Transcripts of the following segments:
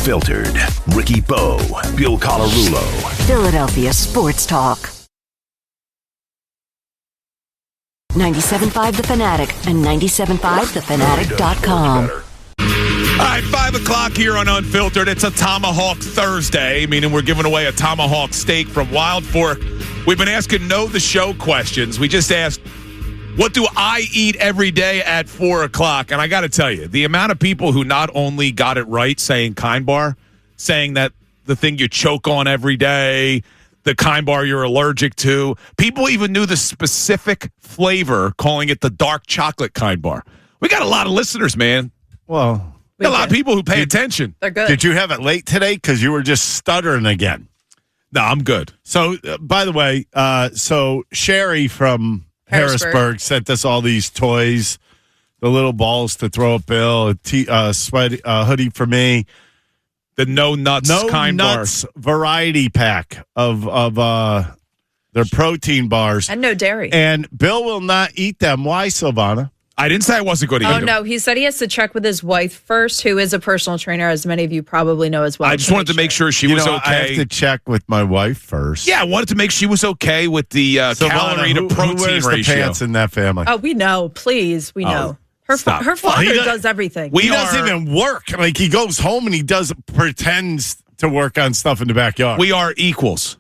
Unfiltered. Ricky Bo, Bill Colarulo. Philadelphia Sports Talk. 97.5 The Fanatic and 97.5thefanatic.com. All right, 5 o'clock here on Unfiltered. It's a Tomahawk Thursday, meaning we're giving away a tomahawk steak from Wild Fork. We've been asking Know the Show questions. We just asked, what do I eat every day at 4 o'clock? And I got to tell you, the amount of people who not only got it right saying Kind Bar, saying that the thing you choke on every day, the Kind Bar you're allergic to. People even knew the specific flavor, calling it the dark chocolate Kind Bar. We got a lot of listeners, man. Well, a lot of people who pay attention. They're good. Did you have it late today? Because you were just stuttering again. No, I'm good. So, by the way, Sherry from Harrisburg sent us all these toys, the little balls to throw at Bill, a hoodie for me. The No Nuts Kind Nuts Bar variety pack of their protein bars. And no dairy. And Bill will not eat them. Why, Silvana? I didn't say I wasn't going to eat them. Oh, no. He said he has to check with his wife first, who is a personal trainer, as many of you probably know as well. I just wanted to make sure she was okay. I have to check with my wife first. Yeah, I wanted to make sure she was okay with the calorie to protein who wears ratio. The pants in that family? Oh, we know. Please, we know. Her father does everything. He doesn't even work. Like, he goes home and he pretends to work on stuff in the backyard. We are equals.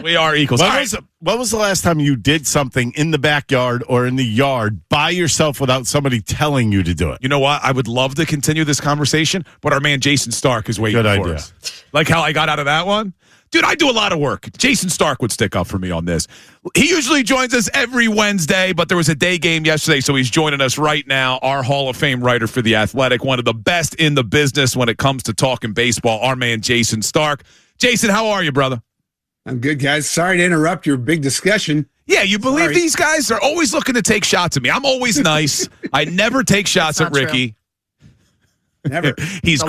We are equals. When was the last time you did something in the backyard or in the yard by yourself without somebody telling you to do it? You know what? I would love to continue this conversation, but our man Jayson Stark is waiting for us. Like how I got out of that one? Dude, I do a lot of work. Jayson Stark would stick up for me on this. He usually joins us every Wednesday, but there was a day game yesterday, so he's joining us right now. Our Hall of Fame writer for The Athletic, one of the best in the business when it comes to talking baseball, our man Jayson Stark. Jayson, how are you, brother? I'm good, guys. Sorry to interrupt your big discussion. Yeah, you believe these guys are always looking to take shots at me. I'm always nice. I never take shots at Ricky. Never. He's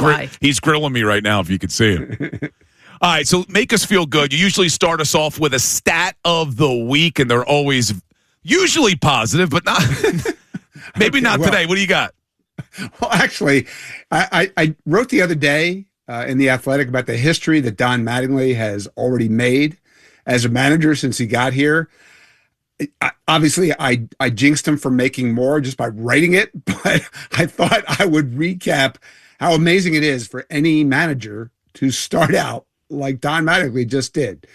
grilling me right now, if you could see him. All right, so make us feel good. You usually start us off with a stat of the week, and they're always usually positive, but not maybe not today. What do you got? Well, actually, I wrote the other day in The Athletic about the history that Don Mattingly has already made as a manager since he got here. Obviously, I jinxed him for making more just by writing it, but I thought I would recap how amazing it is for any manager to start out like Don Mattingly just did.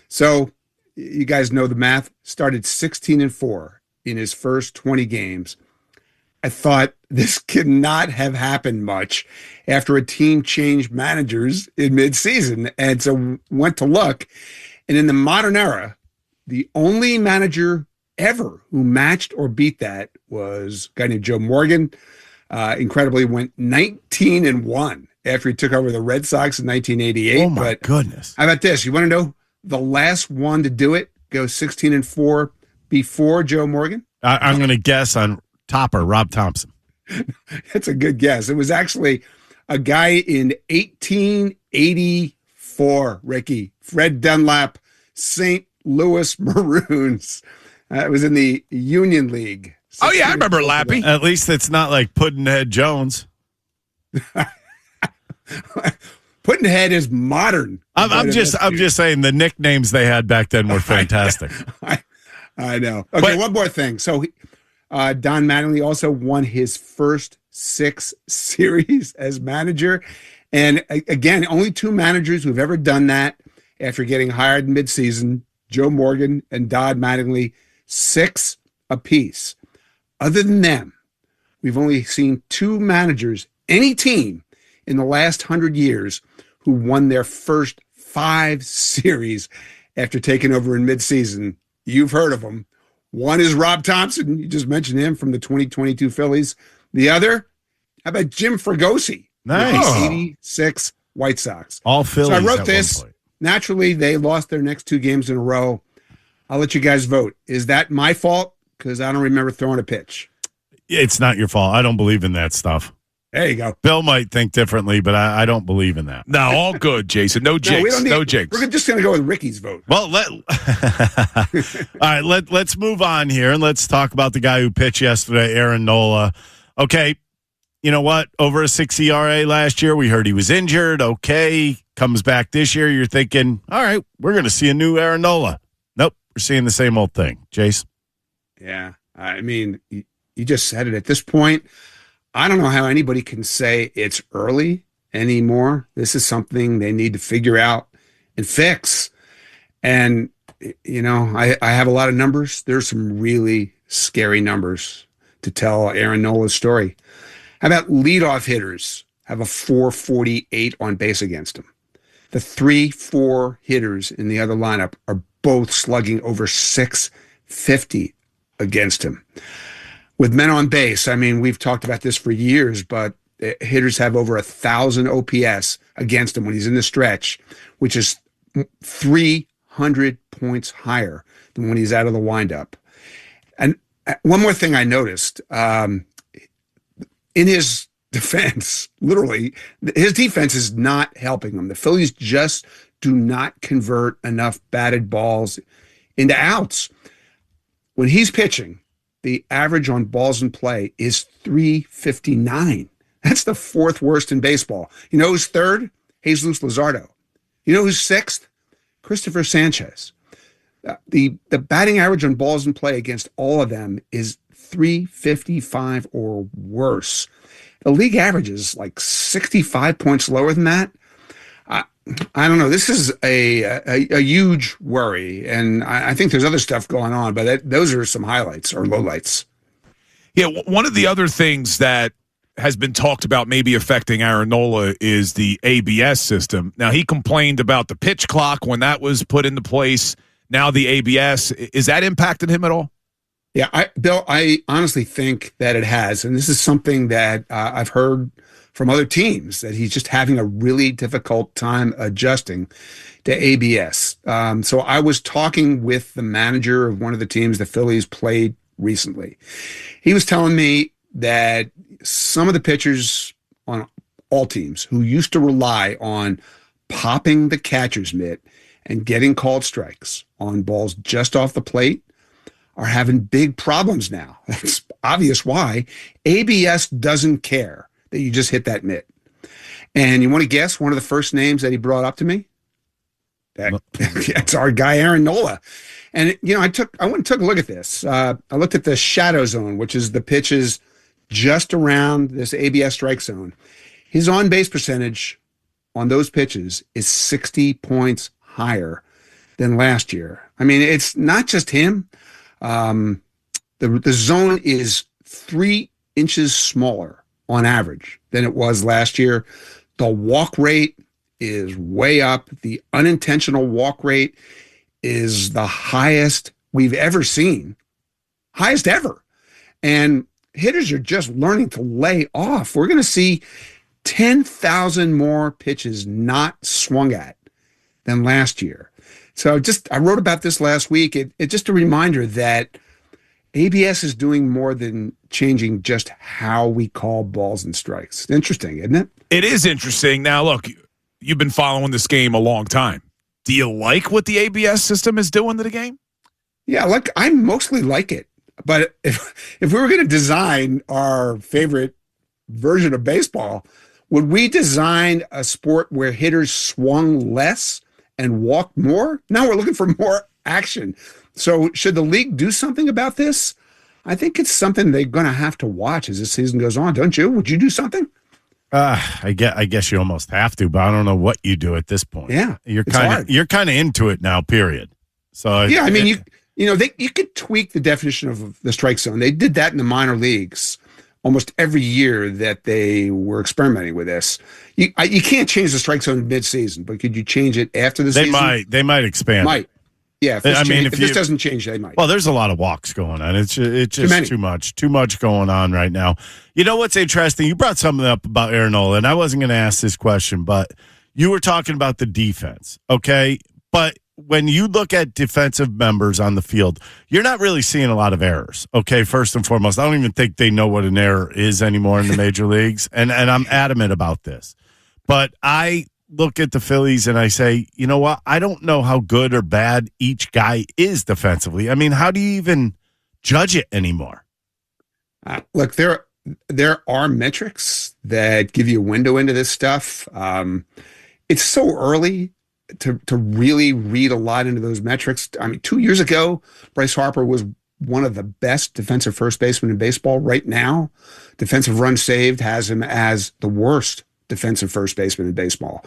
So you guys know the math. Started 16-4 in his first 20 games. I thought this could not have happened much after a team changed managers in midseason. And so went to look. And in the modern era, the only manager ever who matched or beat that was a guy named Joe Morgan. Incredibly went 19-1 after he took over the Red Sox in 1988. Oh, my goodness. How about this? You want to know the last one to do it, go 16-4 before Joe Morgan? I'm going to guess on topper, Rob Thompson. That's a good guess. It was actually a guy in 1884, Ricky. Fred Dunlap, St. Louis Maroons. It was in the Union League. Oh, yeah, I remember Lappy. At least it's not like Puddinhead Jones. Puddinhead is modern. I'm just saying the nicknames they had back then were fantastic. I know. Okay, one more thing. So Don Mattingly also won his first 6 series as manager. And again, only 2 managers who've ever done that after getting hired midseason, Joe Morgan and Don Mattingly, 6 apiece. Other than them, we've only seen 2 managers, any team, in the last 100 years who won their first 5 series after taking over in midseason. You've heard of them. One is Rob Thompson. You just mentioned him from the 2022 Phillies. The other, how about Jim Fregosi? Nice. 86 White Sox. All Phillies. So I wrote this. Naturally, they lost their next 2 games in a row. I'll let you guys vote. Is that my fault? Because I don't remember throwing a pitch. It's not your fault. I don't believe in that stuff. There you go. Bill might think differently, but I don't believe in that. No, all good, Jayson. No jinx. No jinx. We're just going to go with Ricky's vote. Well, all right, let's move on here, and let's talk about the guy who pitched yesterday, Aaron Nola. Okay, you know what? Over a 6 ERA last year. We heard he was injured. Okay. Comes back this year. You're thinking, all right, we're going to see a new Aaron Nola. Nope. We're seeing the same old thing. Jace? Yeah. I mean, you just said it. At this point, I don't know how anybody can say it's early anymore. This is something they need to figure out and fix. And, you know, I have a lot of numbers. There's some really scary numbers to tell Aaron Nola's story. How about leadoff hitters have a 448 on base against him? The 3-4 hitters in the other lineup are both slugging over 650 against him. With men on base, I mean, we've talked about this for years, but hitters have over 1,000 OPS against him when he's in the stretch, which is 300 points higher than when he's out of the windup. And one more thing I noticed, in his defense, literally, his defense is not helping him. The Phillies just do not convert enough batted balls into outs. When he's pitching, the average on balls in play is 359. That's the fourth worst in baseball. You know who's third? Jesus Luzardo. You know who's sixth? Christopher Sanchez. The batting average on balls in play against all of them is 355 or worse. The league average is like 65 points lower than that. I don't know. This is a huge worry, and I think there's other stuff going on, but those are some highlights or lowlights. Yeah, one of the other things that has been talked about maybe affecting Aaron Nola is the ABS system. Now, he complained about the pitch clock when that was put into place. Now the ABS, is that impacting him at all? Yeah, Bill, I honestly think that it has, and this is something that I've heard from other teams, that he's just having a really difficult time adjusting to ABS. So I was talking with the manager of one of the teams the Phillies played recently. He was telling me that some of the pitchers on all teams who used to rely on popping the catcher's mitt and getting called strikes on balls just off the plate are having big problems now. That's obvious why. ABS doesn't care that you just hit that mitt. And you want to guess one of the first names that he brought up to me? That's our guy, Aaron Nola. And, you know, I went and took a look at this. I looked at the shadow zone, which is the pitches just around this ABS strike zone. His on-base percentage on those pitches is 60 points higher than last year. I mean, it's not just him. The zone is 3 inches smaller on average than it was last year. The walk rate is way up. The unintentional walk rate is the highest we've ever seen, highest ever. And hitters are just learning to lay off. We're going to see 10,000 more pitches not swung at than last year. So I wrote about this last week. It's just a reminder that ABS is doing more than changing just how we call balls and strikes. Interesting, isn't it? It is interesting. Now, look, you've been following this game a long time. Do you like what the ABS system is doing to the game? Yeah, I mostly like it. But if we were going to design our favorite version of baseball, would we design a sport where hitters swung less and walked more? No, we're looking for more action. So should the league do something about this? I think it's something they're going to have to watch as the season goes on, don't you? Would you do something? I guess you almost have to, but I don't know what you do at this point. Yeah, you're kind of into it now. Period. So yeah, I mean, you could tweak the definition of the strike zone. They did that in the minor leagues almost every year that they were experimenting with this. You can't change the strike zone mid-season, but could you change it after the season? They might expand. Might. Yeah, if this doesn't change, they might. Well, there's a lot of walks going on. It's just too much going on right now. You know what's interesting? You brought something up about Aaron Nola, and I wasn't going to ask this question, but you were talking about the defense, okay? But when you look at defensive members on the field, you're not really seeing a lot of errors, okay, first and foremost. I don't even think they know what an error is anymore in the major leagues, and I'm adamant about this. But I look at the Phillies and I say, you know what? I don't know how good or bad each guy is defensively. I mean, how do you even judge it anymore? Look, there there are metrics that give you a window into this stuff. It's so early to really read a lot into those metrics. I mean, 2 years ago, Bryce Harper was one of the best defensive first basemen in baseball. Right now, defensive runs saved has him as the worst defensive first baseman in baseball.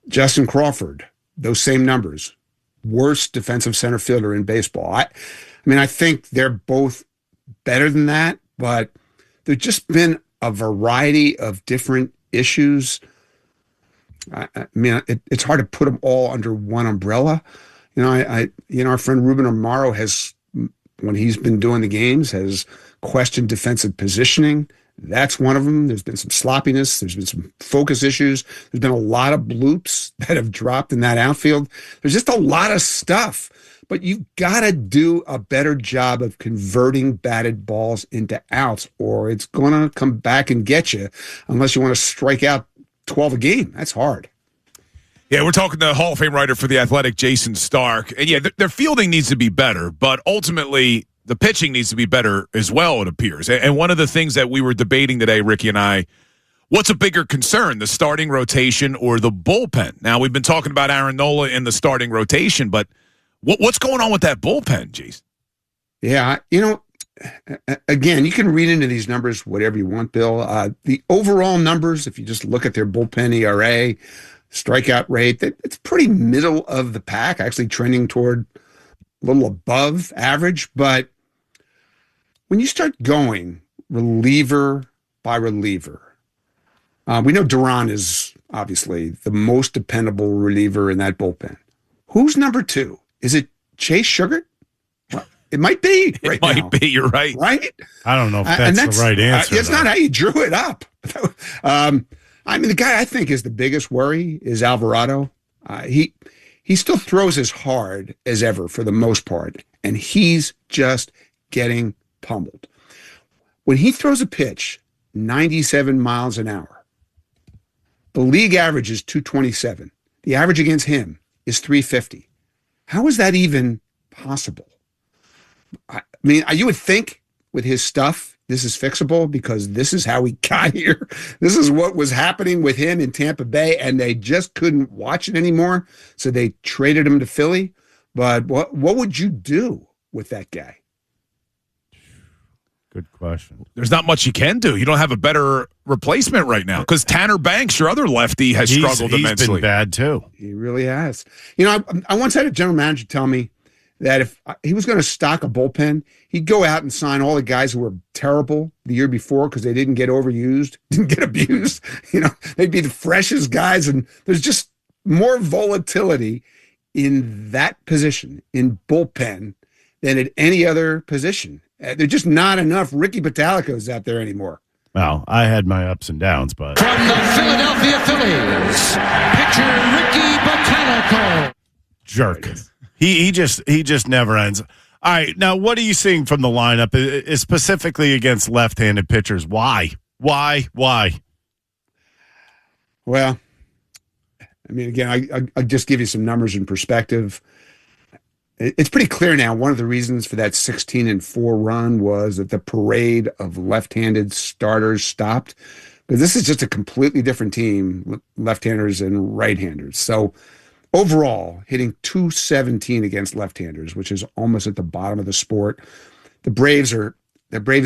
Justin Crawford, those same numbers, worst defensive center fielder in baseball. I mean, I think they're both better than that, but there's just been a variety of different issues. I mean, it's hard to put them all under one umbrella. Our friend Ruben Amaro has, when he's been doing the games, has questioned defensive positioning. That's one of them. There's been some sloppiness. There's been some focus issues. There's been a lot of bloops that have dropped in that outfield. There's just a lot of stuff. But you've got to do a better job of converting batted balls into outs, or it's going to come back and get you unless you want to strike out 12 a game. That's hard. Yeah, we're talking to Hall of Fame writer for The Athletic, Jayson Stark. And yeah, their fielding needs to be better, but ultimately the pitching needs to be better as well, it appears. And one of the things that we were debating today, Ricky and I, what's a bigger concern, the starting rotation or the bullpen? Now, we've been talking about Aaron Nola in the starting rotation, but what's going on with that bullpen, Jason? Yeah, again, you can read into these numbers whatever you want, Bill. The overall numbers, if you just look at their bullpen ERA, strikeout rate, it's pretty middle of the pack, actually trending toward a little above average. But when you start going reliever by reliever, we know Duran is obviously the most dependable reliever in that bullpen. Who's number two? Is it Chase Sugar? It might be right now. It might be. You're right. Right? I don't know if that's the right answer. It's not how you drew it up. I mean, the guy I think is the biggest worry is Alvarado. He still throws as hard as ever for the most part, and he's just getting pummeled. When he throws a pitch 97 miles an hour, the league average is 227. The average against him is 350. How is that even possible? I mean, you would think with his stuff, this is fixable because this is how he got here. This is what was happening with him in Tampa Bay, and they just couldn't watch it anymore, so they traded him to Philly. But what would you do with that guy? Good question. There's not much you can do. You don't have a better replacement right now because Tanner Banks, your other lefty, has struggled immensely. He's been bad, too. He really has. I once had a general manager tell me that if he was going to stock a bullpen, he'd go out and sign all the guys who were terrible the year before because they didn't get overused, didn't get abused. They'd be the freshest guys, and there's just more volatility in that position, in bullpen, than at any other position. There's just not enough Ricky Botalicos out there anymore. Well, I had my ups and downs, but... From the Philadelphia Phillies, pitcher Ricky Botanico. Jerk. He just never ends. All right, now what are you seeing from the lineup, specifically against left-handed pitchers? Why? Well, I mean, again, I'll just give you some numbers in perspective. It's pretty clear now. One of the reasons for that 16-4 run was that the parade of left-handed starters stopped, because this is just a completely different team, left-handers and right-handers. So overall, hitting .217 against left-handers, which is almost at the bottom of the sport. The Braves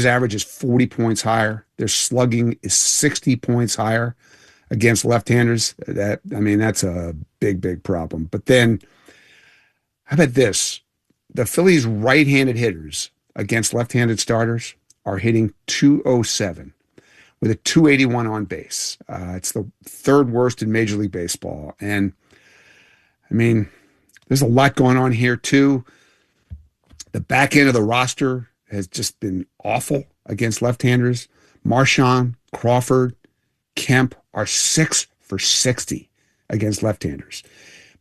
average is 40 points higher. Their slugging is 60 points higher against left-handers. That's a big problem. But then, how about this? The Phillies' right-handed hitters against left-handed starters are hitting .207 with a .281 on base. It's the third worst in Major League Baseball. And I mean, there's a lot going on here, too. The back end of the roster has just been awful against left-handers. Marchand, Crawford, Kemp are 6 for 60 against left-handers.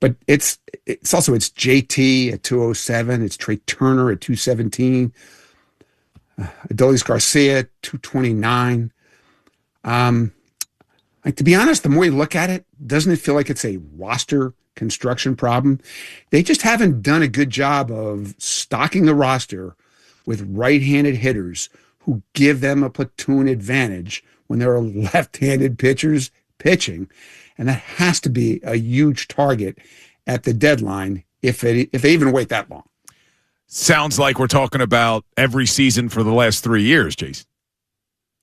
But it's JT at 207. It's Trey Turner at 217. Adolis Garcia, 229. To be honest, the more you look at it, doesn't it feel like it's a roster construction problem? They just haven't done a good job of stocking the roster with right-handed hitters who give them a platoon advantage when there are left-handed pitchers pitching. And that has to be a huge target at the deadline if they even wait that long. Sounds like we're talking about every season for the last 3 years, Jason.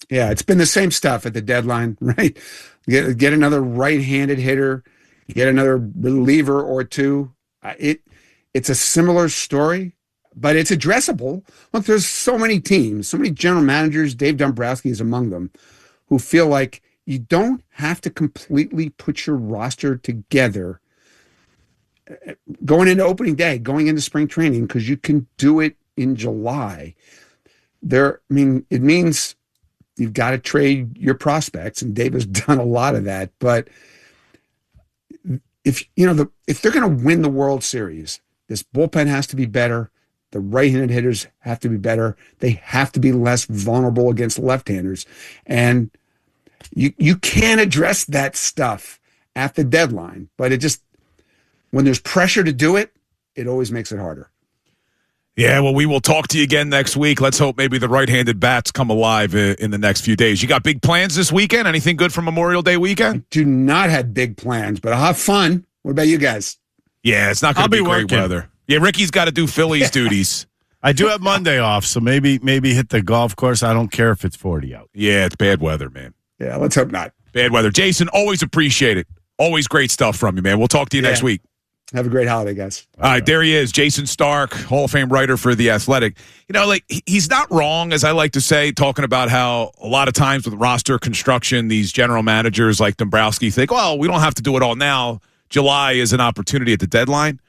Yeah, it's been the same stuff at the deadline, right? Get another right-handed hitter, get another reliever or two. It's a similar story, but it's addressable. Look, there's so many teams, so many general managers, Dave Dombrowski is among them, who feel like you don't have to completely put your roster together going into opening day, going into spring training, because you can do it in July. It means you've got to trade your prospects, and Dave has done a lot of that. But if they're going to win the World Series, this bullpen has to be better. The right-handed hitters have to be better. They have to be less vulnerable against left-handers. And you can address that stuff at the deadline, but when there's pressure to do it, it always makes it harder. Yeah, well, we will talk to you again next week. Let's hope maybe the right-handed bats come alive in the next few days. You got big plans this weekend? Anything good for Memorial Day weekend? I do not have big plans, but I'll have fun. What about you guys? Yeah, it's not going to be great weather. Yeah, Ricky's got to do Phillies duties. I do have Monday off, so maybe hit the golf course. I don't care if it's 40 out. Yeah, it's bad weather, man. Yeah, let's hope not. Bad weather. Jason, always appreciate it. Always great stuff from you, man. We'll talk to you next week. Have a great holiday, guys. All right, there he is, Jayson Stark, Hall of Fame writer for The Athletic. He's not wrong, as I like to say, talking about how a lot of times with roster construction, these general managers like Dombrowski think, well, we don't have to do it all now. July is an opportunity at the deadline.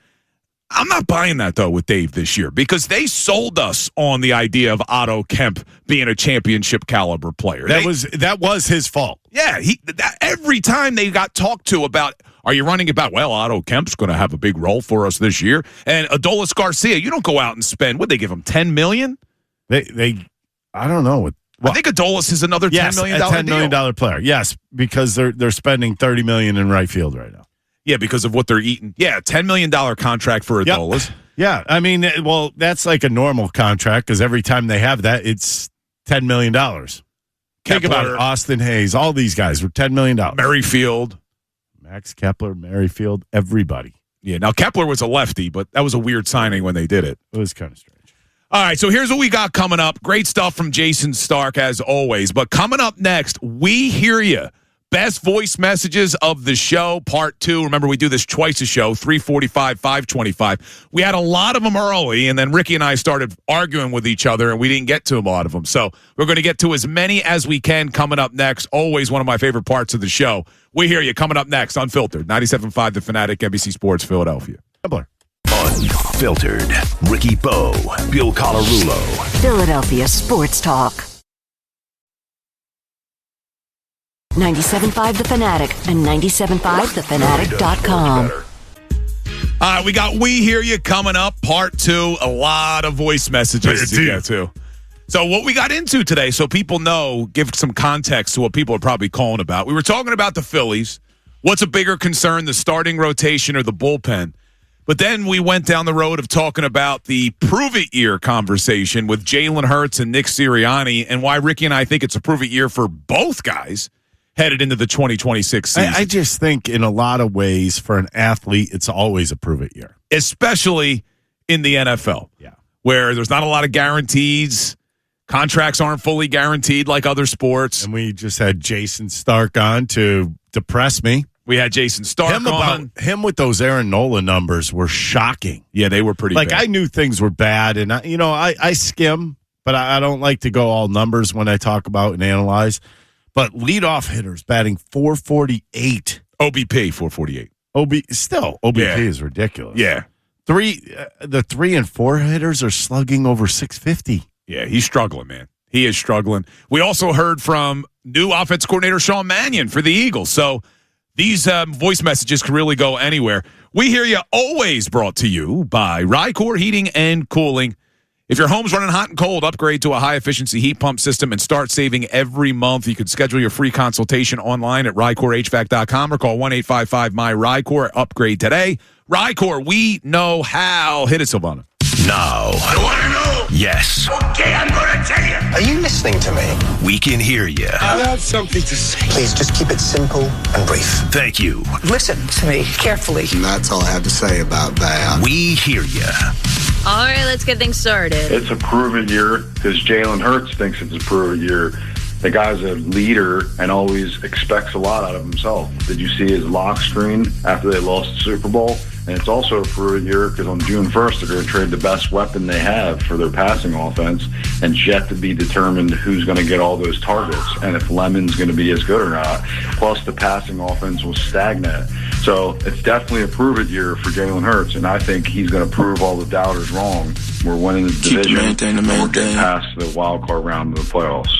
I'm not buying that, though, with Dave this year, because they sold us on the idea of Otto Kemp being a championship caliber player. That was his fault. Yeah, every time they got talked to about, are you running about, well, Otto Kemp's going to have a big role for us this year. And Adolis Garcia, you don't go out and spend, what'd they give him, $10 million? I don't know. I think Adolis is another $10 million $10 million player. Yes, because they're spending $30 million in right field right now. Yeah, because of what they're eating. Yeah, $10 million contract for Adolis. Yep. Yeah, I mean, well, that's like a normal contract because every time they have that, it's $10 million. Think about it. Austin Hayes, all these guys were $10 million. Merrifield. Max Kepler, Merrifield, everybody. Yeah, now Kepler was a lefty, but that was a weird signing when they did it. It was kind of strange. All right, so here's what we got coming up. Great stuff from Jayson Stark, as always. But coming up next, We Hear Ya. Best voice messages of the show, part 2. Remember, we do this twice a show, 3:45, 5:25. We had a lot of them early, and then Ricky and I started arguing with each other, and we didn't get to a lot of them. So we're going to get to as many as we can coming up next. Always one of my favorite parts of the show. We Hear You coming up next, Unfiltered, 97.5 The Fanatic, NBC Sports, Philadelphia. Unfiltered. Ricky Bo, Bill Colarulo. Philadelphia Sports Talk. 97.5 The Fanatic and 97.5thefanatic.com. All right, we got We Hear You coming up, part 2. A lot of voice messages to get to. So what we got into today, so people know, give some context to what people are probably calling about. We were talking about the Phillies. What's a bigger concern, the starting rotation or the bullpen? But then we went down the road of talking about the prove-it year conversation with Jalen Hurts and Nick Sirianni, and why Ricky and I think it's a prove-it year for both guys headed into the 2026 season. I just think in a lot of ways for an athlete, it's always a prove-it year. Especially in the NFL. Yeah. Where there's not a lot of guarantees. Contracts aren't fully guaranteed like other sports. And we just had Jayson Stark on to depress me. We had Jayson Stark on. Him with those Aaron Nola numbers were shocking. Yeah, they were pretty bad. I knew things were bad, and I skim, but I don't like to go all numbers when I talk about and analyze. But leadoff hitters batting 448. OBP 448. OBP is ridiculous. Yeah. The 3 and 4 hitters are slugging over 650. Yeah, he's struggling, man. He is struggling. We also heard from new offense coordinator Sean Mannion for the Eagles. So these voice messages can really go anywhere. We Hear You, always brought to you by Rycor Heating and Cooling. If your home's running hot and cold, upgrade to a high-efficiency heat pump system and start saving every month. You can schedule your free consultation online at RycorHVAC.com or call 1-855-MY-RYCOR. Upgrade today. Rycor, we know how. Hit it, Silvana. Now. You want to know? Yes. Okay, I'm going to tell you. Are you listening to me? We can hear you. I have something to say. Please just keep it simple and brief. Thank you. Listen to me carefully. And that's all I have to say about that. We hear you. All right, let's get things started. It's a proven year because Jalen Hurts thinks it's a proven year. The guy's a leader and always expects a lot out of himself. Did you see his lock screen after they lost the Super Bowl? And it's also a proven year because on June 1st, they're going to trade the best weapon they have for their passing offense, and it's yet to be determined who's going to get all those targets and if Lemon's going to be as good or not. Plus, the passing offense was stagnant. So it's definitely a prove-it year for Jalen Hurts, and I think he's going to prove all the doubters wrong. We're winning the division, and we're getting past the wild card round of the playoffs.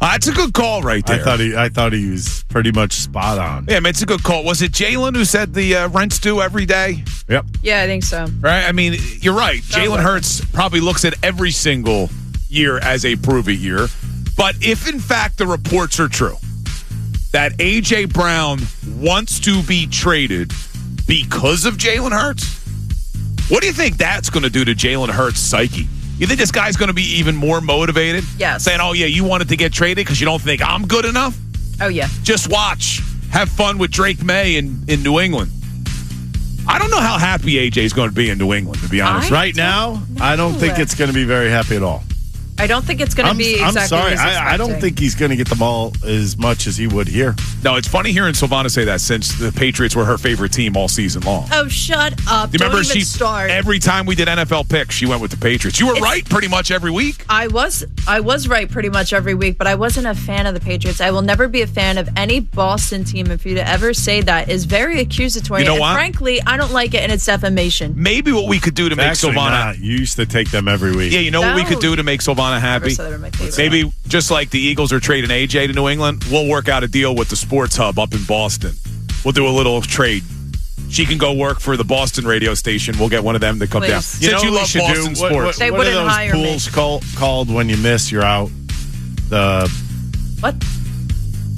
That's a good call right there. I thought he was pretty much spot on. Yeah, I mean, it's a good call. Was it Jalen who said the rent's due every day? Yep. Yeah, I think so. Right? I mean, you're right. Jalen Hurts probably looks at every single year as a prove-it year. But if, in fact, the reports are true that A.J. Brown wants to be traded because of Jalen Hurts, what do you think that's going to do to Jalen Hurts' psyche? You think this guy's going to be even more motivated? Yes. Saying, oh, yeah, you wanted to get traded because you don't think I'm good enough? Oh, yeah. Just watch. Have fun with Drake May in New England. I don't know how happy AJ's going to be in New England, to be honest. Right now, I don't think it's going to be very happy at all. I don't think it's going to be exactly I'm sorry. what he's expecting. I don't think he's going to get the ball as much as he would here. No, it's funny hearing Silvana say that since the Patriots were her favorite team all season long. Oh, shut up. You remember Don't even start. Every time we did NFL picks, she went with the Patriots. You were right pretty much every week. I was right pretty much every week, but I wasn't a fan of the Patriots. I will never be a fan of any Boston team. If you to ever say that is very accusatory. You know what? And frankly, I don't like it, and it's defamation. Maybe what we could do to make Silvana. You used to take them every week. Yeah, you know what we could do to make Silvana happy? Maybe just like the Eagles are trading AJ to New England, we'll work out a deal with the Sports Hub up in Boston. We'll do a little trade. She can go work for the Boston radio station. We'll get one of them to come down. Please. Since you love Boston sports. They what wouldn't are those hire pools me. called when you miss, you're out? What?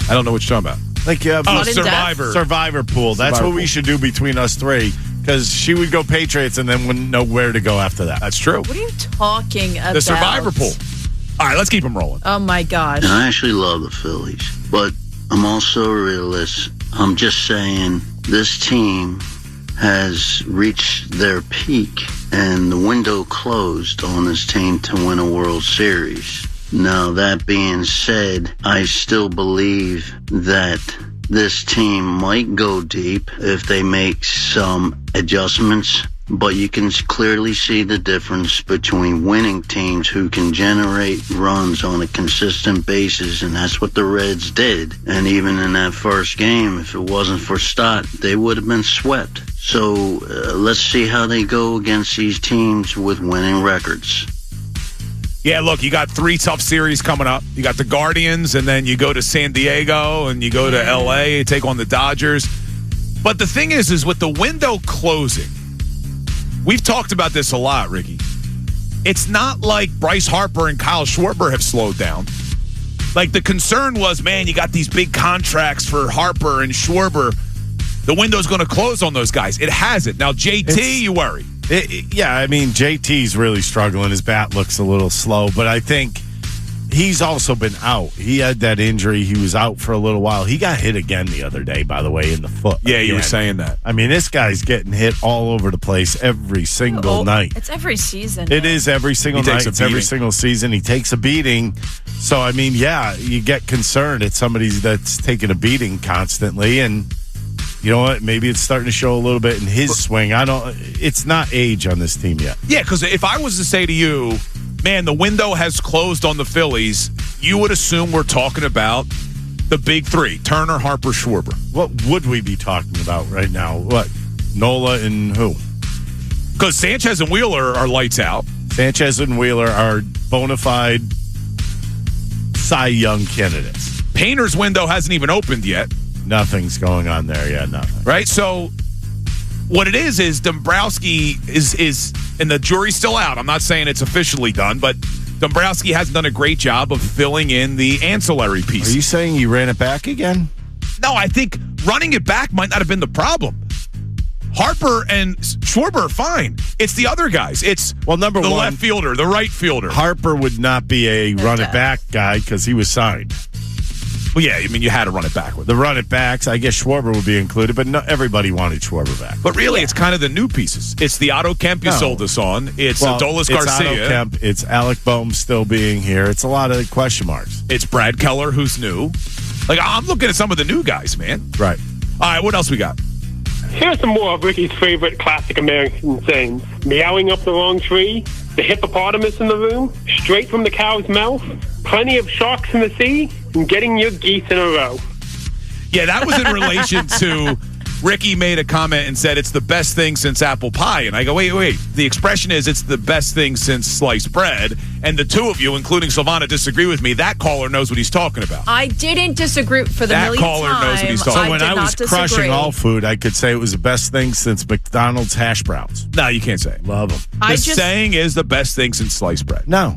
I don't know what you're talking about. Like Survivor. Survivor pool. That's Survivor what we should do between us three. Because she would go Patriots and then wouldn't know where to go after that. That's true. What are you talking about? The Survivor pool. All right, let's keep them rolling. Oh, my God. And I actually love the Phillies, but I'm also a realist. I'm just saying this team has reached their peak, and the window closed on this team to win a World Series. Now, that being said, I still believe that this team might go deep if they make some adjustments. But you can clearly see the difference between winning teams who can generate runs on a consistent basis, and that's what the Reds did. And even in that first game, if it wasn't for Stott, they would have been swept. So let's see how they go against these teams with winning records. Yeah, look, you got 3 tough series coming up. You got the Guardians, and then you go to San Diego, and you go to L.A., take on the Dodgers. But the thing is with the window closing, we've talked about this a lot, Ricky. It's not like Bryce Harper and Kyle Schwarber have slowed down. Like, the concern was, man, you got these big contracts for Harper and Schwarber. The window's going to close on those guys. It hasn't. Now, JT, you worry. Yeah, I mean, JT's really struggling. His bat looks a little slow, but I think he's also been out. He had that injury. He was out for a little while. He got hit again the other day, by the way, in the foot. Yeah, you were saying that. I mean, this guy's getting hit all over the place every single night. It's every season. It is every single night. It's every single season. He takes a beating. So, I mean, yeah, you get concerned at somebody that's taking a beating constantly, and you know what? Maybe it's starting to show a little bit in his swing. It's not age on this team yet. Yeah, because if I was to say to you, man, the window has closed on the Phillies, you would assume we're talking about the big 3, Turner, Harper, Schwarber. What would we be talking about right now? What? Nola and who? Because Sanchez and Wheeler are lights out. Sanchez and Wheeler are bona fide Cy Young candidates. Painter's window hasn't even opened yet. Nothing's going on there yet. Nothing. Right? So what it is Dombrowski is and the jury's still out. I'm not saying it's officially done, but Dombrowski hasn't done a great job of filling in the ancillary pieces. Are you saying you ran it back again? No, I think running it back might not have been the problem. Harper and Schwarber are fine. It's the other guys. It's number the one, left fielder, the right fielder. Harper would not be a run-it-back guy because he was signed. Well, yeah, I mean, you had to run it back with the run-it-backs. I guess Schwarber would be included, but not everybody wanted Schwarber back. But really, it's kind of the new pieces. It's the Otto Kemp you sold us on. It's Adolis Garcia. It's Otto Kemp. It's Alec Boehm still being here. It's a lot of question marks. It's Brad Keller, who's new. Like, I'm looking at some of the new guys, man. Right. All right, what else we got? Here's some more of Ricky's favorite classic American sayings. Meowing up the wrong tree, the hippopotamus in the room, straight from the cow's mouth, plenty of sharks in the sea, and getting your geese in a row. Yeah, that was in relation to Ricky made a comment and said it's the best thing since apple pie. And I go, wait. The expression is it's the best thing since sliced bread. And the two of you, including Silvana, disagree with me. That caller knows what he's talking about. I didn't disagree for the millionth time. That caller knows what he's talking about. So when I was crushing all food, I could say it was the best thing since McDonald's hash browns. No, you can't say it. Love them. The saying is the best thing since sliced bread. No.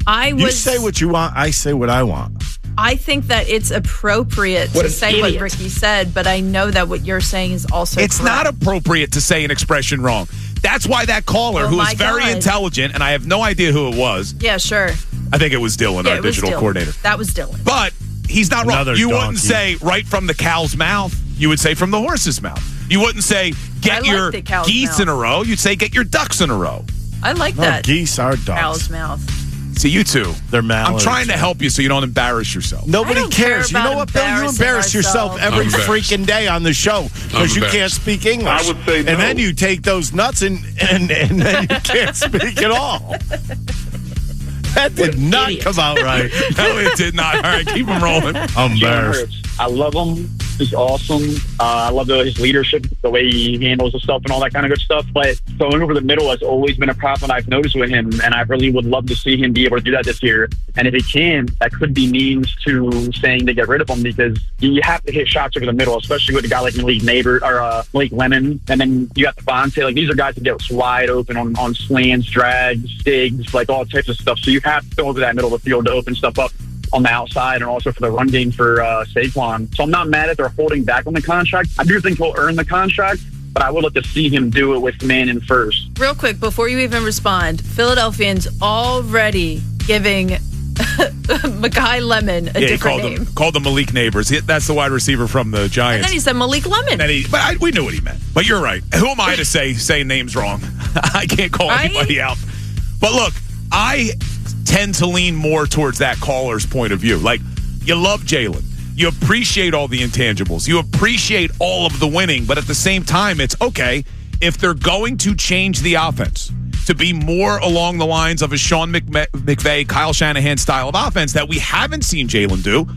You say what you want. I say what I want. I think that it's appropriate to say what Ricky said, but I know that what you're saying is also It's correct. not appropriate to say an expression wrong. That's why that caller, who is very intelligent, and I have no idea who it was. Yeah, sure. I think it was Dylan, our digital coordinator. That was Dylan. But he's not wrong. Another You donkey. wouldn't say right from the cow's mouth. You would say from the horse's mouth. You wouldn't say get your geese in a row. You'd say get your ducks in a row. I like that. Geese are dogs. Cow's mouth. See, you two. They're mallards. I'm trying to help you so you don't embarrass yourself. Nobody cares. You know what, Bill? You embarrass yourself every freaking day on the show because you can't speak English. I would say no. And then you take those nuts and then you can't speak at all. That did not come out right. No, it did not. All right, keep him rolling. I'm embarrassed. I love him. He's awesome. I love his leadership, the way he handles himself and all that kind of good stuff. But going over the middle has always been a problem I've noticed with him, and I really would love to see him be able to do that this year. And if he can, that could be means to saying to get rid of him because you have to hit shots over the middle, especially with a guy like Malik Lemon. And then you got Devontae. Like, these are guys that get wide open on slants, drags, digs, like all types of stuff. So you have to go over that middle of the field to open stuff up on the outside and also for the run game for Saquon. So I'm not mad at they're holding back on the contract. I do think he'll earn the contract, but I would like to see him do it with Manning first. Real quick, before you even respond, Philadelphians already giving Mekhi Lemon a different name. Called him Malik Neighbors. That's the wide receiver from the Giants. And then he said Malik Lemon. We knew what he meant. But you're right. Who am I to say names wrong? I can't call anybody out. But look, I tend to lean more towards that caller's point of view. Like, you love Jalen. You appreciate all the intangibles. You appreciate all of the winning. But at the same time, it's okay if they're going to change the offense to be more along the lines of a Sean McVay, Kyle Shanahan style of offense that we haven't seen Jalen do.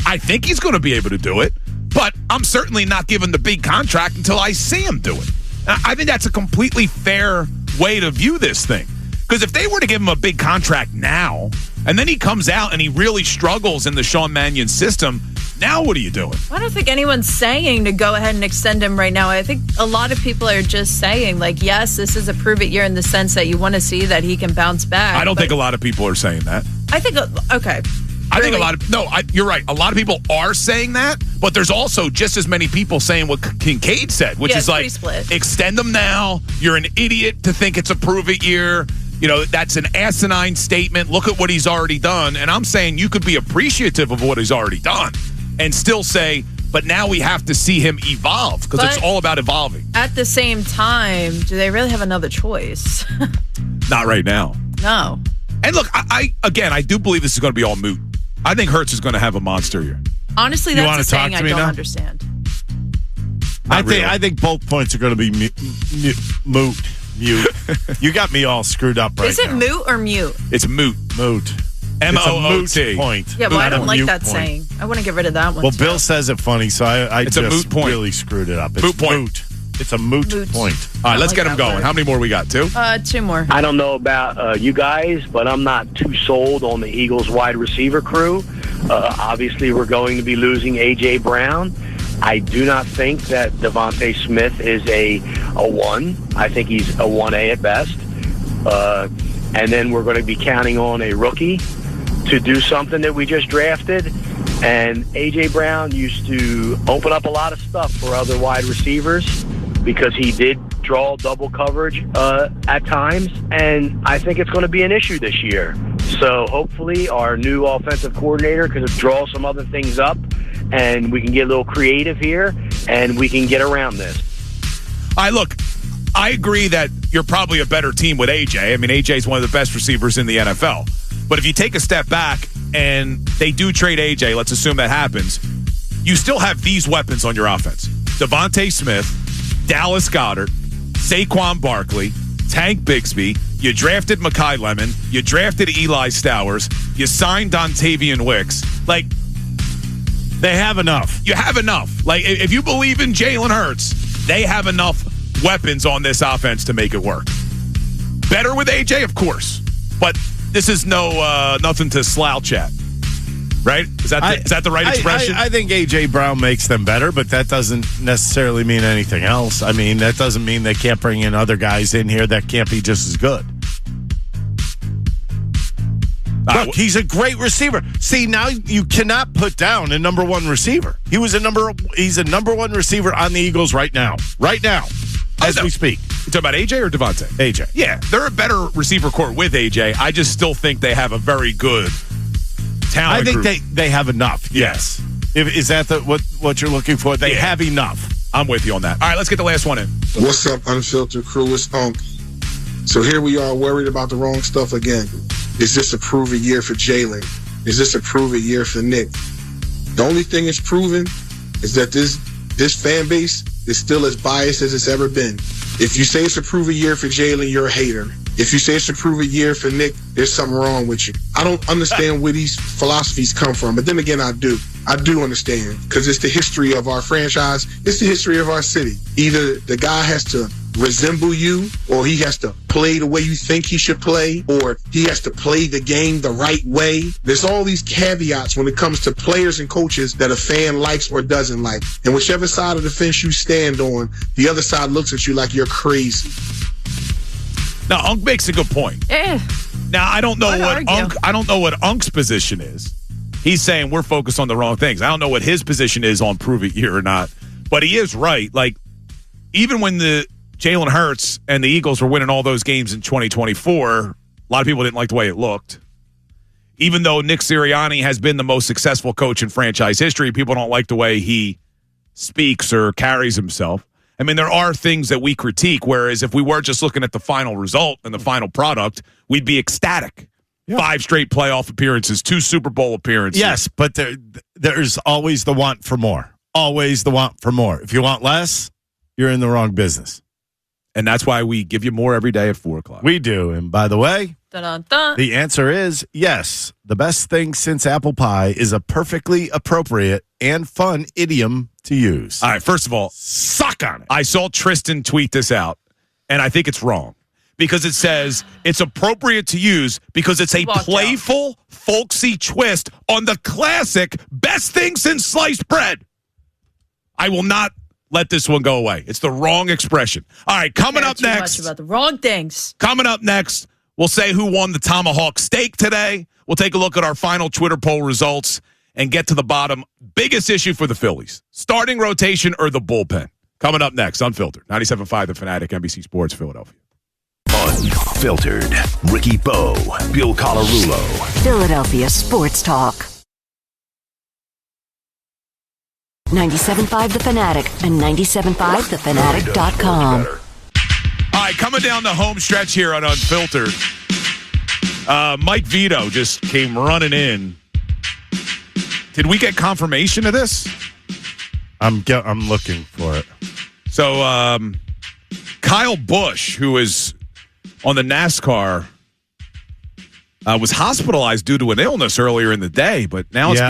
I think he's going to be able to do it. But I'm certainly not giving the big contract until I see him do it. I think that's a completely fair way to view this thing. Because if they were to give him a big contract now, and then he comes out and he really struggles in the Sean Mannion system, now what are you doing? I don't think anyone's saying to go ahead and extend him right now. I think a lot of people are just saying, like, yes, this is a prove-it year in the sense that you want to see that he can bounce back. I don't think a lot of people are saying that. I think, okay. I think a lot of, you're right. A lot of people are saying that, but there's also just as many people saying what Kincaid said, which is like, extend them now. You're an idiot to think it's a prove-it year. You know, that's an asinine statement. Look at what he's already done. And I'm saying you could be appreciative of what he's already done and still say, but now we have to see him evolve because it's all about evolving. At the same time, do they really have another choice? Not right now. No. And look, I do believe this is going to be all moot. I think Hurts is going to have a monster year. Honestly, that's a saying I don't understand. I think both points are going to be moot. Mute. You got me all screwed up right now. Is it moot or mute? It's moot. Moot. M-O-O-T. Point. Yeah, well, I don't like that saying. I want to get rid of that one. Well, Bill says it funny, so I it's just a moot point. Really screwed it up. It's moot point. Moot. It's a moot point. All right, let's get them going. How many more we got? Two? Two more. I don't know about you guys, but I'm not too sold on the Eagles wide receiver crew. Obviously, we're going to be losing A.J. Brown. I do not think that Devontae Smith is a 1. I think he's a 1A at best. And then we're going to be counting on a rookie to do something that we just drafted. And A.J. Brown used to open up a lot of stuff for other wide receivers. because he did draw double coverage at times, and I think it's going to be an issue this year. So hopefully our new offensive coordinator can draw some other things up, and we can get a little creative here, and we can get around this. All right, look, I agree that you're probably a better team with AJ. I mean, AJ is one of the best receivers in the NFL. But if you take a step back and they do trade AJ, let's assume that happens, you still have these weapons on your offense. Devontae Smith, Dallas Goedert, Saquon Barkley, Tank Bigsby. You drafted Mekhi Lemon. You drafted Eli Stowers. You signed Dontavian Wicks. Like, they have enough. You have enough. Like, if you believe in Jalen Hurts, they have enough weapons on this offense to make it work. Better with AJ, of course, but this is nothing to slouch at, right? Is that the right expression? I think AJ Brown makes them better, but that doesn't necessarily mean anything else. I mean, that doesn't mean they can't bring in other guys in here that can't be just as good. Look, he's a great receiver. See, now you cannot put down a number one receiver. He's a number one receiver on the Eagles right now. Right now, as we speak. You talking about AJ or Devontae? AJ. Yeah, they're a better receiver core with AJ. I just still think they have a very good talent. I think they have enough. Yes. Is that what you're looking for? They have enough. I'm with you on that. All right, let's get the last one in. What's up, Unfiltered crew? It's Unk. So here we are worried about the wrong stuff again. Is this a proven year for Jalen? Is this a proven year for Nick? The only thing it's proven is that this fan base is still as biased as it's ever been. If you say it's a proven year for Jalen, you're a hater. If you say it's a proven year for Nick, there's something wrong with you. I don't understand where these philosophies come from, but then again, I do. I do understand, because it's the history of our franchise. It's the history of our city. Either the guy has to resemble you, or he has to play the way you think he should play, or he has to play the game the right way. There's all these caveats when it comes to players and coaches that a fan likes or doesn't like. And whichever side of the fence you stand on, the other side looks at you like you're crazy. Now, Unk makes a good point. Now, I don't know what Unk's position is. He's saying we're focused on the wrong things. I don't know what his position is on prove it year or not, but he is right. Like, even when the Jalen Hurts and the Eagles were winning all those games in 2024, a lot of people didn't like the way it looked. Even though Nick Sirianni has been the most successful coach in franchise history, people don't like the way he speaks or carries himself. I mean, there are things that we critique, whereas if we were just looking at the final result and the final product, we'd be ecstatic. Yeah. 5 straight playoff appearances, 2 Super Bowl appearances. Yes, but there's always the want for more. Always the want for more. If you want less, you're in the wrong business. And that's why we give you more every day at 4 o'clock. We do. And by the way, Dun-dun-dun. The answer is yes. The best thing since apple pie is a perfectly appropriate and fun idiom to use. All right, first of all, suck on it. I saw Tristan tweet this out, and I think it's wrong. Because it says it's appropriate to use because it's a playful, folksy twist on the classic best thing since sliced bread. I will not let this one go away. It's the wrong expression. All right, coming up next. Much about the wrong things. Coming up next, we'll say who won the tomahawk steak today. We'll take a look at our final Twitter poll results and get to the bottom. Biggest issue for the Phillies, starting rotation or the bullpen. Coming up next, Unfiltered. 97.5 The Fanatic, NBC Sports, Philadelphia. Unfiltered. Ricky Bowe, Bill Colarulo. Philadelphia Sports Talk. 97.5 The Fanatic and 97.5thefanatic.com. All right, coming down the home stretch here on Unfiltered. Mike Vito just came running in. Did we get confirmation of this? I'm looking for it. So, Kyle Busch, who is on the NASCAR, was hospitalized due to an illness earlier in the day, but now it's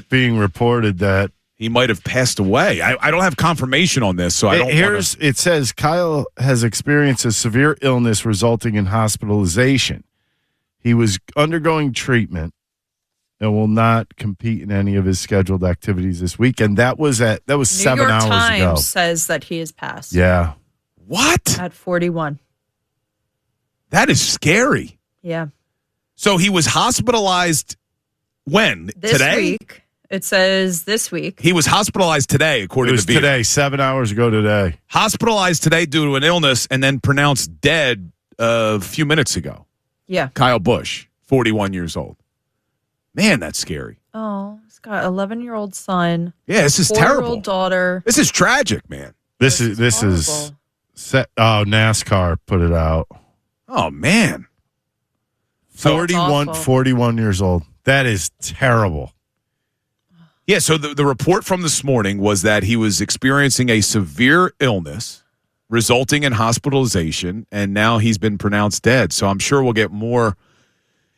being reported that he might have passed away. I don't have confirmation on this, so I don't. It says Kyle has experienced a severe illness resulting in hospitalization. He was undergoing treatment and will not compete in any of his scheduled activities this week. And that was 7 hours ago. New York Times says that he has passed. Yeah. What? At 41. That is scary. Yeah. So he was hospitalized when? This Today? week. It says this week. He was hospitalized today, according to Beater. Today, 7 hours ago today. Hospitalized today due to an illness and then pronounced dead a few minutes ago. Yeah. Kyle Busch, 41 years old. Man, that's scary. Oh, he's got an 11-year-old son. Yeah, this is terrible. 4-year-old daughter. This is tragic, man. This is NASCAR put it out. Oh, man. 41 years old. That is terrible. Yeah, so the report from this morning was that he was experiencing a severe illness resulting in hospitalization, and now he's been pronounced dead. So I'm sure we'll get more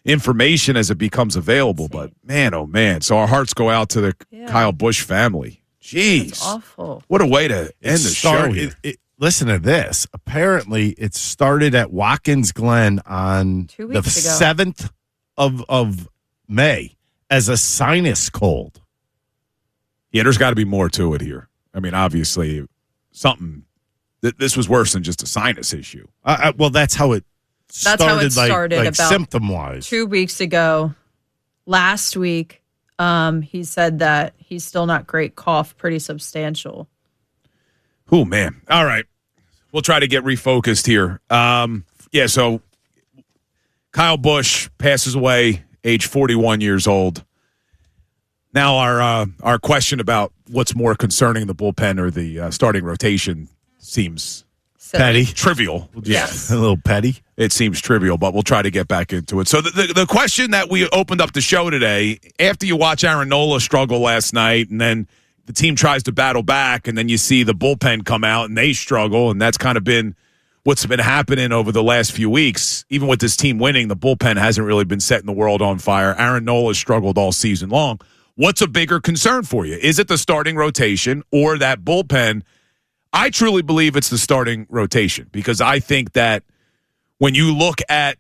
information as it becomes available. But, man, oh, man. So our hearts go out to the Kyle Busch family. Jeez. That's awful. What a way to end the show here. Listen to this. Apparently, it started at Watkins Glen on 2 the weeks ago. 7th of May as a sinus cold. Yeah, there's got to be more to it here. I mean, obviously, something. This was worse than just a sinus issue. Well, that's how it started. That's how it started like about symptom-wise. 2 weeks ago. Last week, he said that he's still not great. Cough, pretty substantial. Oh, man. All right. We'll try to get refocused here. So Kyle Busch passes away, age 41 years old. Now our question about what's more concerning, the bullpen or the starting rotation, seems petty. Trivial. Yes. A little petty. It seems trivial, but we'll try to get back into it. So the question that we opened up the show today, after you watch Aaron Nola struggle last night, and then the team tries to battle back, and then you see the bullpen come out and they struggle, and that's kind of been what's been happening over the last few weeks. Even with this team winning, the bullpen hasn't really been setting the world on fire. Aaron Nola struggled all season long. What's a bigger concern for you? Is it the starting rotation or that bullpen? I truly believe it's the starting rotation, because I think that when you look at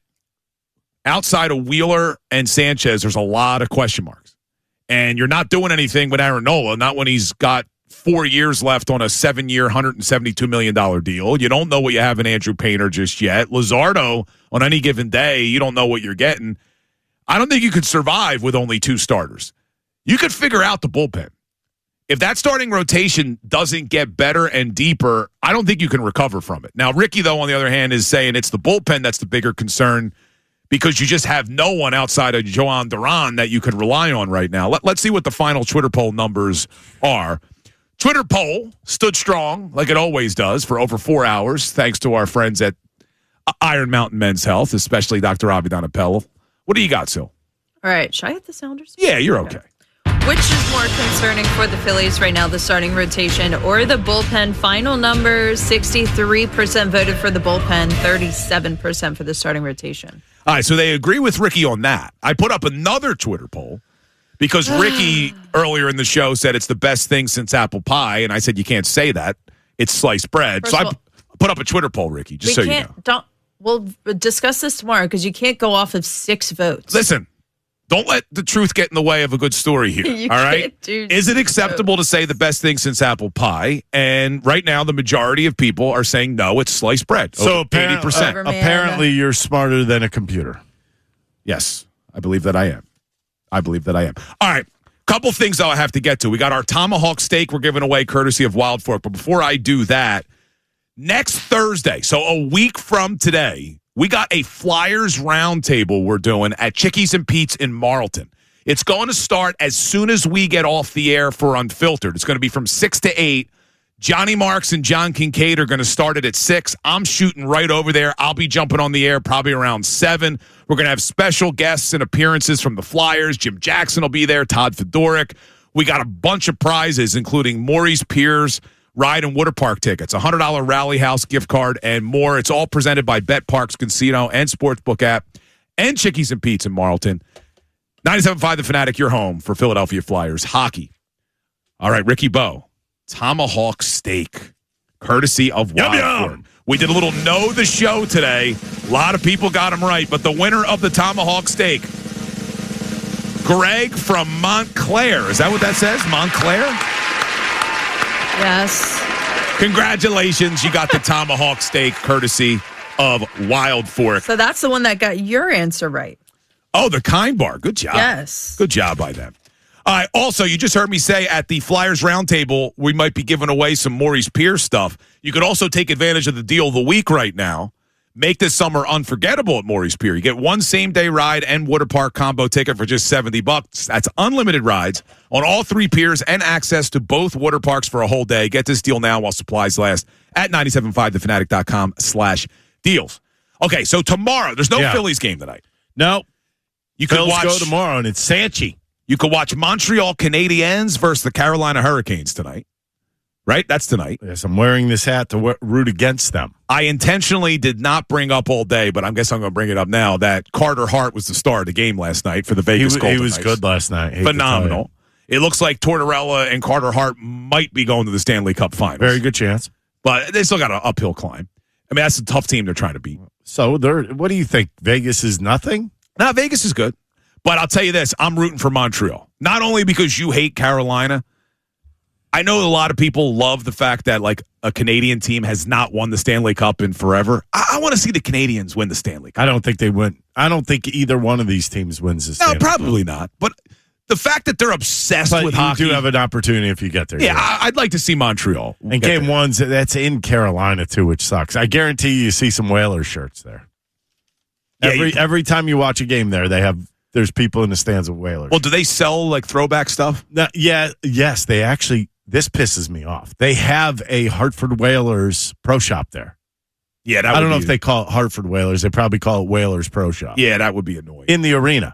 outside of Wheeler and Sanchez, there's a lot of question marks. And you're not doing anything with Aaron Nola, not when he's got 4 years left on a 7-year, $172 million deal. You don't know what you have in Andrew Painter just yet. Luzardo, on any given day, you don't know what you're getting. I don't think you could survive with only 2 starters. You could figure out the bullpen. If that starting rotation doesn't get better and deeper, I don't think you can recover from it. Now, Ricky, though, on the other hand, is saying it's the bullpen that's the bigger concern, because you just have no one outside of Joan Duran that you can rely on right now. Let's see what the final Twitter poll numbers are. Twitter poll stood strong, like it always does, for over 4 hours, thanks to our friends at Iron Mountain Men's Health, especially Dr. Avidan Appel. What do you got, Sil? All right. Should I hit the sounders? Yeah, you're okay. Which is more concerning for the Phillies right now, the starting rotation or the bullpen? Final numbers, 63% voted for the bullpen, 37% for the starting rotation. All right, so they agree with Ricky on that. I put up another Twitter poll because Ricky earlier in the show said it's the best thing since apple pie, and I said you can't say that. It's sliced bread. So I put up a Twitter poll, Ricky, just so you know. We'll discuss this tomorrow, because you can't go off of 6 votes. Listen. Don't let the truth get in the way of a good story here, all right? Is it acceptable to say the best thing since apple pie? And right now, the majority of people are saying no, it's sliced bread. So 80%. Apparently, you're smarter than a computer. Yes, I believe that I am. All right, couple things, though, I have to get to. We got our tomahawk steak we're giving away courtesy of Wild Fork. But before I do that, next Thursday, so a week from today, we got a Flyers roundtable we're doing at Chickies and Pete's in Marlton. It's going to start as soon as we get off the air for Unfiltered. It's going to be from 6 to 8. Johnny Marks and John Kincaid are going to start it at 6. I'm shooting right over there. I'll be jumping on the air probably around 7. We're going to have special guests and appearances from the Flyers. Jim Jackson will be there, Todd Fedoruk. We got a bunch of prizes, including Maurice Pierce ride and water park tickets, $100 Rally House gift card, and more. It's all presented by Bet Parks Casino and Sportsbook app and Chickies and Pete's in Marlton. 97.5 The Fanatic, your home for Philadelphia Flyers hockey. All right, Ricky Bo, tomahawk steak, courtesy of Wild Fork. We did a little know the show today. A lot of people got them right, but the winner of the tomahawk steak, Greg from Montclair. Is that what that says? Montclair? Yes. Congratulations. You got the tomahawk steak courtesy of Wild Fork. So that's the one that got your answer right. Oh, the Kind Bar. Good job. Yes. Good job by them. Also, you just heard me say at the Flyers Roundtable, we might be giving away some Maurice Pierce stuff. You could also take advantage of the deal of the week right now. Make this summer unforgettable at Maurice Pier. You get one same-day ride and water park combo ticket for just $70. That's unlimited rides on all 3 piers and access to both water parks for a whole day. Get this deal now while supplies last at 975thefanatic.com/deals. Okay, so tomorrow, there's no Phillies game tonight. No. You could Phillies go tomorrow, and it's Sanchi. You could watch Montreal Canadiens versus the Carolina Hurricanes tonight. Right? That's tonight. Yes, I'm wearing this hat to root against them. I intentionally did not bring up all day, but I guess I'm going to bring it up now, that Carter Hart was the star of the game last night for the Vegas Golden Knights. He was good last night. Phenomenal. It looks like Tortorella and Carter Hart might be going to the Stanley Cup Finals. Very good chance. But they still got an uphill climb. I mean, that's a tough team they're trying to beat. So, what do you think? Vegas is nothing? No, Vegas is good. But I'll tell you this, I'm rooting for Montreal. Not only because you hate Carolina. I know a lot of people love the fact that, like, a Canadian team has not won the Stanley Cup in forever. I want to see the Canadians win the Stanley Cup. I don't think they win. I don't think either one of these teams wins the Stanley Cup. No, probably not. But the fact that they're obsessed with hockey. You do have an opportunity if you get there. Yeah, I'd like to see Montreal. And game one's, that's in Carolina, too, which sucks. I guarantee you see some Whalers shirts there. Yeah, every time you watch a game there, there's people in the stands with Whalers. Well, do they sell, like, throwback stuff? Yes, they actually. This pisses me off. They have a Hartford Whalers pro shop there. Yeah, I don't know if they call it Hartford Whalers. They probably call it Whalers Pro Shop. Yeah, that would be annoying. In the arena.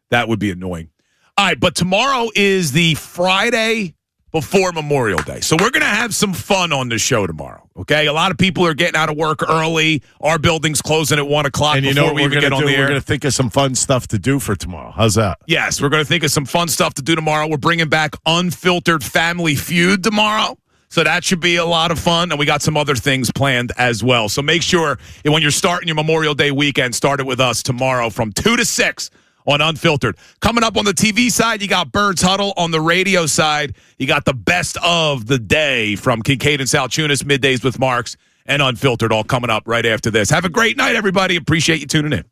That would be annoying. All right, but tomorrow is the Friday before Memorial Day. So we're going to have some fun on the show tomorrow, okay? A lot of people are getting out of work early. Our building's closing at 1 o'clock before we even get on the air. We're going to think of some fun stuff to do for tomorrow. How's that? Yes, we're going to think of some fun stuff to do tomorrow. We're bringing back Unfiltered Family Feud tomorrow. So that should be a lot of fun. And we got some other things planned as well. So make sure when you're starting your Memorial Day weekend, start it with us tomorrow from 2 to 6. On Unfiltered. Coming up on the TV side, you got Birds Huddle. On the radio side, you got the best of the day from Kincaid and Salchunas, Middays with Marks, and Unfiltered, all coming up right after this. Have a great night, everybody. Appreciate you tuning in.